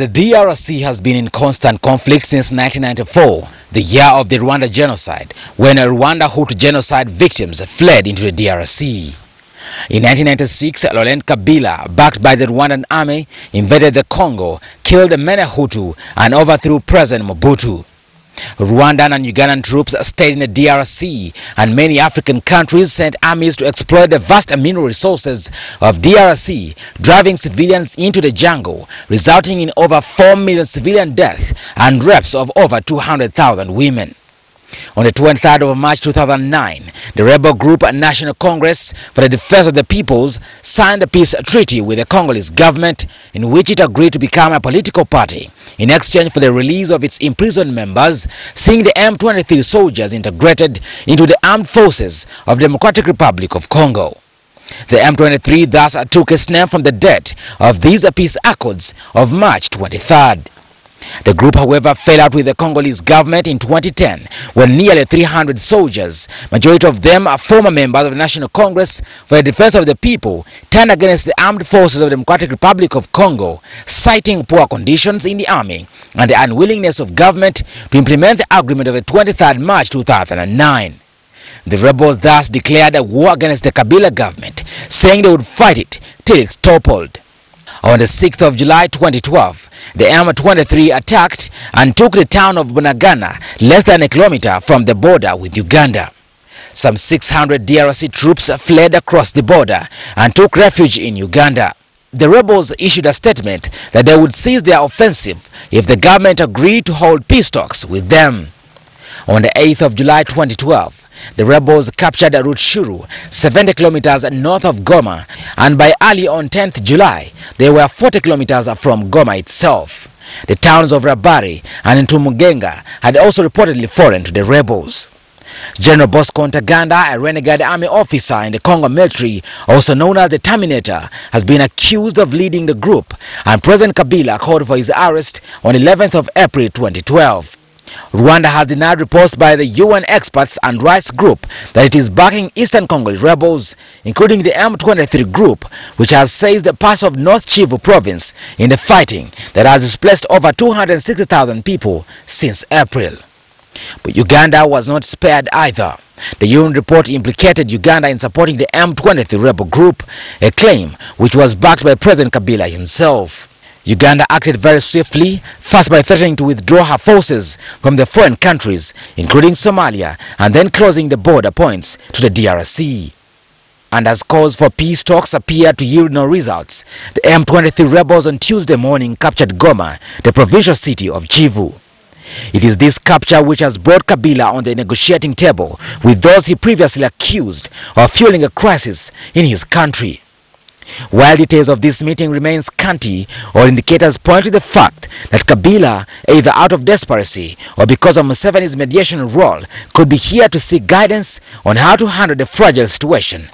The DRC has been in constant conflict since 1994, the year of the Rwanda genocide, when Rwanda Hutu genocide victims fled into the DRC. In 1996, Joseph Kabila, backed by the Rwandan army, invaded the Congo, killed many Hutu, and overthrew President Mobutu. Rwandan and Ugandan troops stayed in the DRC, and many African countries sent armies to exploit the vast mineral resources of DRC, driving civilians into the jungle, resulting in over 4 million civilian deaths and rapes of over 200,000 women. On the 23rd of March 2009, the rebel group National Congress for the Defense of the Peoples signed a peace treaty with the Congolese government, in which it agreed to become a political party in exchange for the release of its imprisoned members, seeing the M23 soldiers integrated into the armed forces of the Democratic Republic of Congo. The M23 thus took its name from the date of these peace accords of March 23rd. The group, however, fell out with the Congolese government in 2010 when nearly 300 soldiers, majority of them are former members of the National Congress for the Defense of the People, turned against the armed forces of the Democratic Republic of Congo, citing poor conditions in the army and the unwillingness of government to implement the agreement of the 23rd March 2009. The rebels thus declared a war against the Kabila government, saying they would fight it till it's toppled. On the 6th of July 2012, the M23 attacked and took the town of Bunagana, less than a kilometer from the border with Uganda. Some 600 DRC troops fled across the border and took refuge in Uganda. The rebels issued a statement that they would cease their offensive if the government agreed to hold peace talks with them. On the 8th of July 2012, the rebels captured Rutshuru, 70 kilometers north of Goma, and by early on 10th July, they were 40 kilometers from Goma itself. The towns of Rabari and Ntumugenga had also reportedly fallen to the rebels. General Bosco Ntaganda, a renegade army officer in the Congo military, also known as the Terminator, has been accused of leading the group, and President Kabila called for his arrest on 11th of April 2012. Rwanda has denied reports by the UN experts and rights group that it is backing Eastern Congolese rebels, including the M23 group, which has seized parts of North Kivu province in the fighting that has displaced over 260,000 people since April. But Uganda was not spared either. The UN report implicated Uganda in supporting the M23 rebel group, a claim which was backed by President Kabila himself. Uganda acted very swiftly, first by threatening to withdraw her forces from the foreign countries, including Somalia, and then closing the border points to the DRC. And as calls for peace talks appeared to yield no results, the M23 rebels on Tuesday morning captured Goma, the provincial city of Kivu. It is this capture which has brought Kabila on the negotiating table with those he previously accused of fueling a crisis in his country. While details of this meeting remain scanty, all indicators point to the fact that Kabila, either out of desperation or because of Museveni's mediation role, could be here to seek guidance on how to handle the fragile situation.